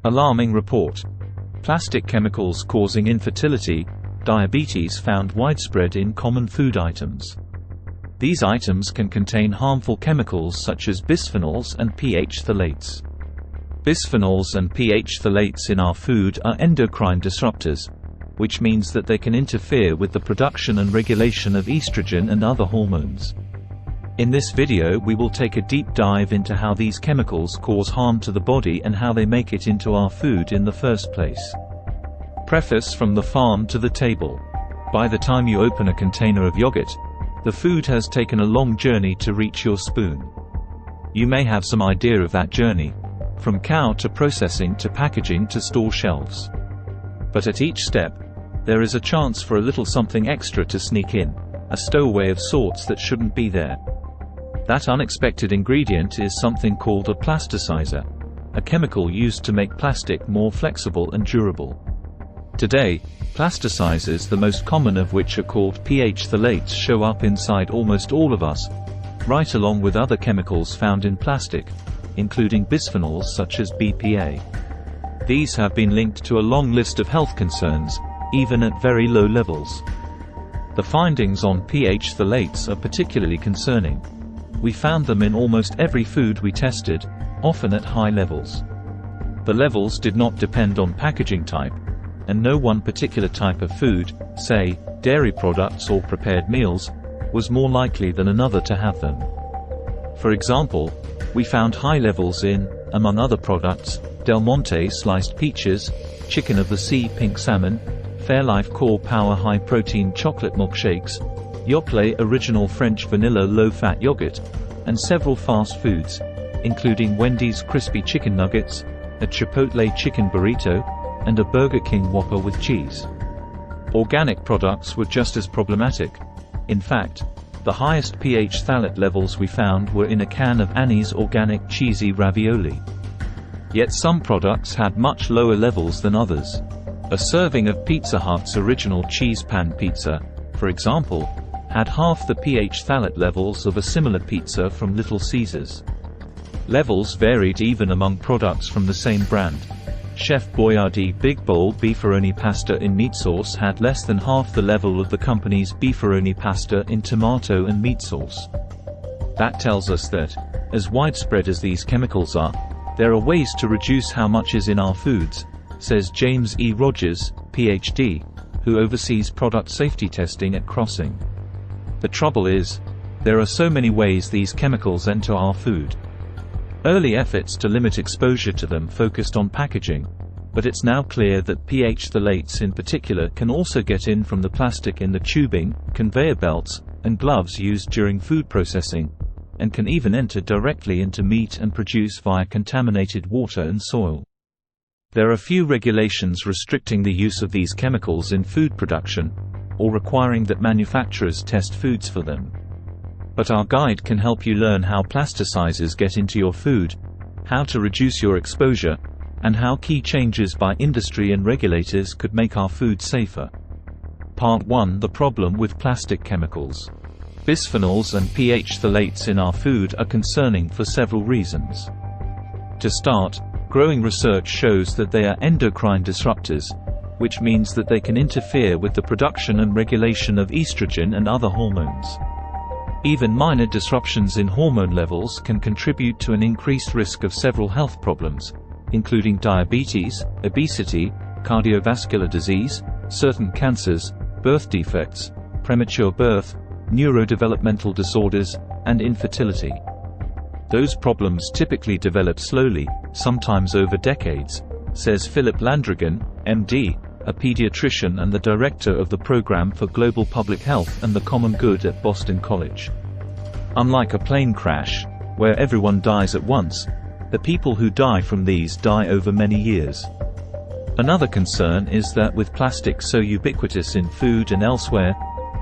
Alarming report. Plastic chemicals causing infertility, diabetes found widespread in common food items. These items can contain harmful chemicals such as bisphenols and phthalates. Bisphenols and phthalates in our food are endocrine disruptors, which means that they can interfere with the production and regulation of estrogen and other hormones. In this video we will take a deep dive into how these chemicals cause harm to the body and how they make it into our food in the first place. Preface: from the farm to the table. By the time you open a container of yogurt, the food has taken a long journey to reach your spoon. You may have some idea of that journey, from cow to processing to packaging to store shelves. But at each step, there is a chance for a little something extra to sneak in, a stowaway of sorts that shouldn't be there. That unexpected ingredient is something called a plasticizer, a chemical used to make plastic more flexible and durable. Today, plasticizers, the most common of which are called phthalates, show up inside almost all of us, right along with other chemicals found in plastic, including bisphenols such as BPA. These have been linked to a long list of health concerns, even at very low levels. The findings on phthalates are particularly concerning. We found them in almost every food we tested, often at high levels. The levels did not depend on packaging type, and no one particular type of food, say, dairy products or prepared meals, was more likely than another to have them. For example, we found high levels in, among other products, Del Monte sliced peaches, chicken of the sea pink salmon, Fairlife Core Power high protein chocolate milkshakes, Yoplait original French vanilla low-fat yogurt, and several fast foods, including Wendy's crispy chicken nuggets, a Chipotle chicken burrito, and a Burger King Whopper with cheese. Organic products were just as problematic. In fact, the highest phthalate levels we found were in a can of Annie's organic cheesy ravioli. Yet some products had much lower levels than others. A serving of Pizza Hut's original cheese pan pizza, for example, had half the phthalate levels of a similar pizza from Little Caesars. Levels varied even among products from the same brand. Chef Boyardee Big Bowl beefaroni pasta in meat sauce had less than half the level of the company's beefaroni pasta in tomato and meat sauce. That tells us that, as widespread as these chemicals are, there are ways to reduce how much is in our foods, says James E. Rogers, Ph.D., who oversees product safety testing at Crossing. The trouble is, there are so many ways these chemicals enter our food. Early efforts to limit exposure to them focused on packaging, but it's now clear that phthalates in particular can also get in from the plastic in the tubing, conveyor belts, and gloves used during food processing, and can even enter directly into meat and produce via contaminated water and soil. There are few regulations restricting the use of these chemicals in food production, or requiring that manufacturers test foods for them. But our guide can help you learn how plasticizers get into your food, how to reduce your exposure, and how key changes by industry and regulators could make our food safer. Part 1: The problem with plastic chemicals. Bisphenols and phthalates in our food are concerning for several reasons. To start, growing research shows that they are endocrine disruptors, which means that they can interfere with the production and regulation of estrogen and other hormones. Even minor disruptions in hormone levels can contribute to an increased risk of several health problems, including diabetes, obesity, cardiovascular disease, certain cancers, birth defects, premature birth, neurodevelopmental disorders, and infertility. Those problems typically develop slowly, sometimes over decades, says Philip Landrigan, MD, a pediatrician and the director of the Program for Global Public Health and the Common Good at Boston College. Unlike a plane crash, where everyone dies at once, the people who die from these die over many years. Another concern is that with plastic so ubiquitous in food and elsewhere,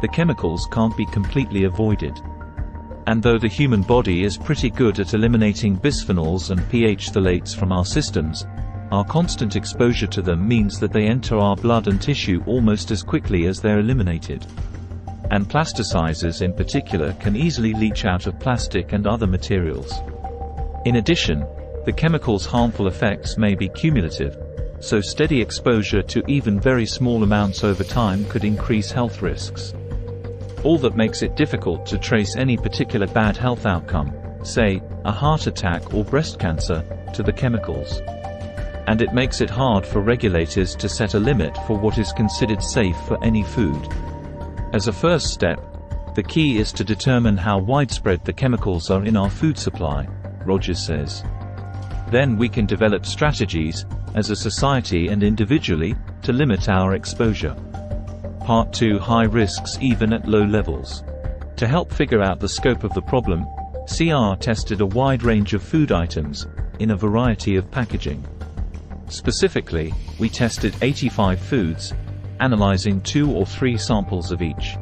the chemicals can't be completely avoided. And though the human body is pretty good at eliminating bisphenols and phthalates from our systems, our constant exposure to them means that they enter our blood and tissue almost as quickly as they're eliminated. And plasticizers in particular can easily leach out of plastic and other materials. In addition, The chemical's harmful effects may be cumulative, so steady exposure to even very small amounts over time could increase health risks. All that makes it difficult to trace any particular bad health outcome, say, a heart attack or breast cancer, to the chemicals. And it makes it hard for regulators to set a limit for what is considered safe for any food. As a first step, the key is to determine how widespread the chemicals are in our food supply, Rogers says. Then we can develop strategies, as a society and individually, to limit our exposure. Part 2: High risks even at low levels. To help figure out the scope of the problem, CR tested a wide range of food items, in a variety of packaging. Specifically, we tested 85 foods, analyzing 2 or 3 samples of each.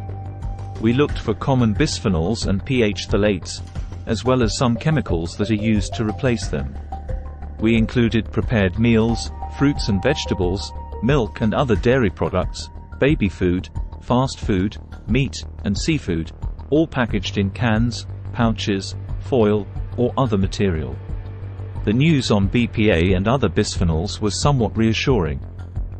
We looked for common bisphenols and phthalates, as well as some chemicals that are used to replace them. We included prepared meals, fruits and vegetables, milk and other dairy products, baby food, fast food, meat, and seafood, all packaged in cans, pouches, foil, or other material. The news on BPA and other bisphenols was somewhat reassuring.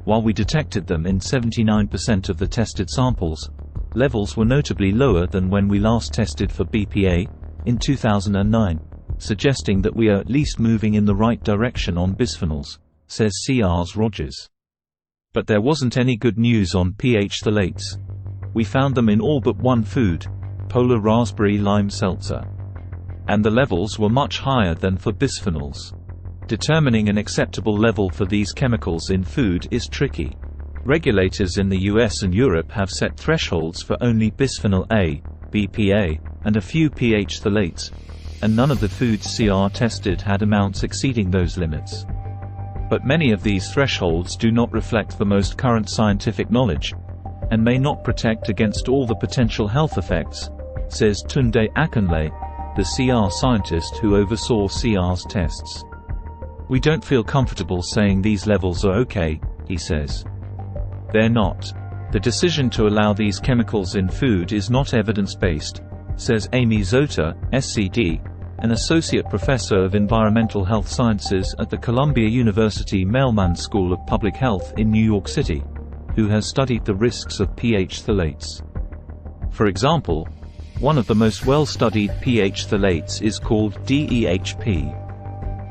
While we detected them in 79% of the tested samples, levels were notably lower than when we last tested for BPA, in 2009, suggesting that we are at least moving in the right direction on bisphenols, says CR's Rogers. But there wasn't any good news on phthalates. We found them in all but one food, Polar Raspberry Lime Seltzer. And the levels were much higher than for bisphenols. Determining an acceptable level for these chemicals in food is tricky. Regulators in the US and Europe have set thresholds for only bisphenol A, BPA, and a few phthalates, and none of the foods CR tested had amounts exceeding those limits. But many of these thresholds do not reflect the most current scientific knowledge, and may not protect against all the potential health effects, says Tunde Akinle, the CR scientist who oversaw CR's tests. We don't feel comfortable saying these levels are okay, he says. They're not. The decision to allow these chemicals in food is not evidence-based, says Amy Zota, SCD, an associate professor of environmental health sciences at the Columbia University Mailman School of Public Health in New York City, who has studied the risks of phthalates. For example, one of the most well-studied phthalates is called DEHP.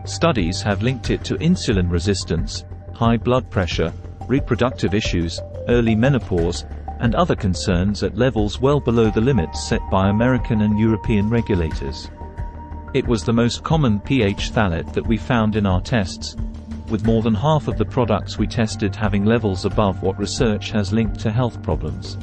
Studies have linked it to insulin resistance, high blood pressure, reproductive issues, early menopause, and other concerns at levels well below the limits set by American and European regulators. It was the most common phthalate that we found in our tests, with more than half of the products we tested having levels above what research has linked to health problems.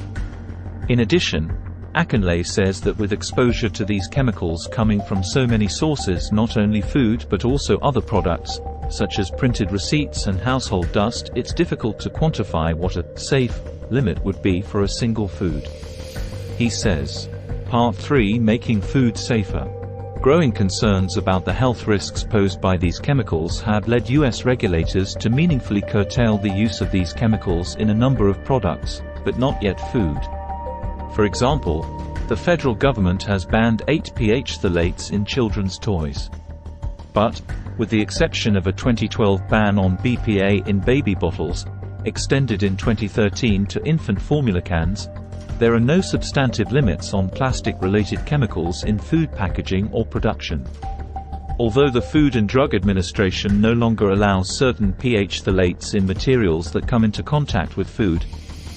In addition, Akinle says that with exposure to these chemicals coming from so many sources, not only food but also other products, such as printed receipts and household dust, it's difficult to quantify what a safe limit would be for a single food. He says. Part 3: Making food safer. Growing concerns about the health risks posed by these chemicals have led U.S. regulators to meaningfully curtail the use of these chemicals in a number of products, but not yet food. For example, the federal government has banned 8 phthalates in children's toys. But, with the exception of a 2012 ban on BPA in baby bottles, extended in 2013 to infant formula cans, there are no substantive limits on plastic-related chemicals in food packaging or production. Although the Food and Drug Administration no longer allows certain phthalates in materials that come into contact with food,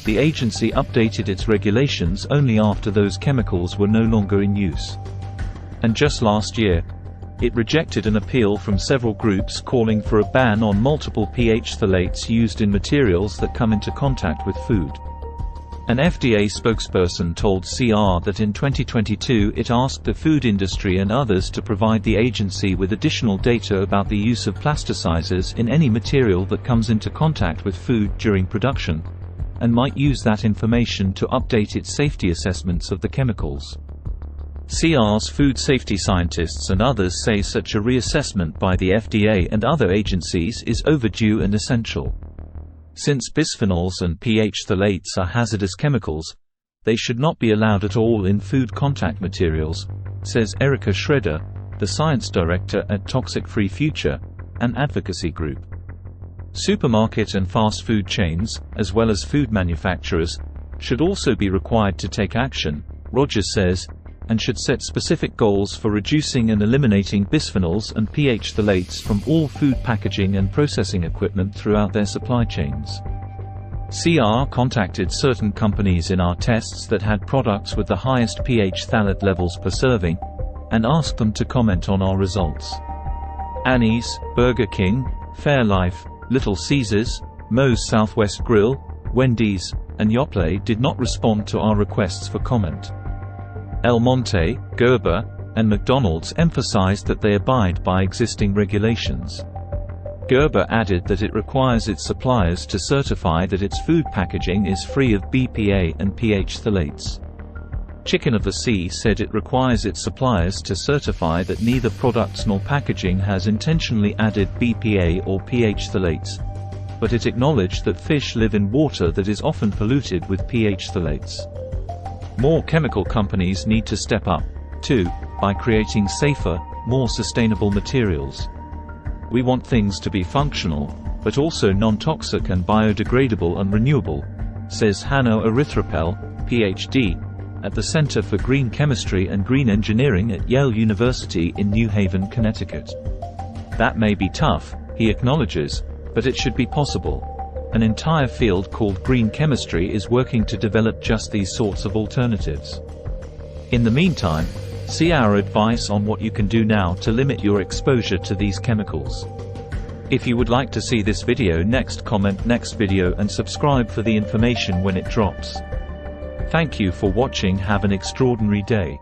the agency updated its regulations only after those chemicals were no longer in use. And just last year, it rejected an appeal from several groups calling for a ban on multiple phthalates used in materials that come into contact with food. An FDA spokesperson told CR that in 2022 it asked the food industry and others to provide the agency with additional data about the use of plasticizers in any material that comes into contact with food during production, and might use that information to update its safety assessments of the chemicals. CR's food safety scientists and others say such a reassessment by the FDA and other agencies is overdue and essential. Since bisphenols and phthalates are hazardous chemicals, they should not be allowed at all in food contact materials, says Erica Schroeder, the science director at Toxic Free Future, an advocacy group. Supermarket and fast food chains, as well as food manufacturers, should also be required to take action, Rogers says, and should set specific goals for reducing and eliminating bisphenols and phthalates from all food packaging and processing equipment throughout their supply chains. CR contacted certain companies in our tests that had products with the highest phthalate levels per serving, and asked them to comment on our results. Annie's, Burger King, Fairlife, Little Caesars, Moe's Southwest Grill, Wendy's, and Yoplait did not respond to our requests for comment. El Monte, Gerber, and McDonald's emphasized that they abide by existing regulations. Gerber added that it requires its suppliers to certify that its food packaging is free of BPA and phthalates. Chicken of the Sea said it requires its suppliers to certify that neither products nor packaging has intentionally added BPA or phthalates, but it acknowledged that fish live in water that is often polluted with phthalates. More chemical companies need to step up, too, by creating safer, more sustainable materials. We want things to be functional, but also non-toxic and biodegradable and renewable, says Hanno Erythropel, Ph.D., at the Center for Green Chemistry and Green Engineering at Yale University in New Haven, Connecticut. That may be tough, he acknowledges, but it should be possible. An entire field called green chemistry is working to develop just these sorts of alternatives. In the meantime, see our advice on what you can do now to limit your exposure to these chemicals. If you would like to see this video next, comment next video and subscribe for the information when it drops. Thank you for watching. Have an extraordinary day.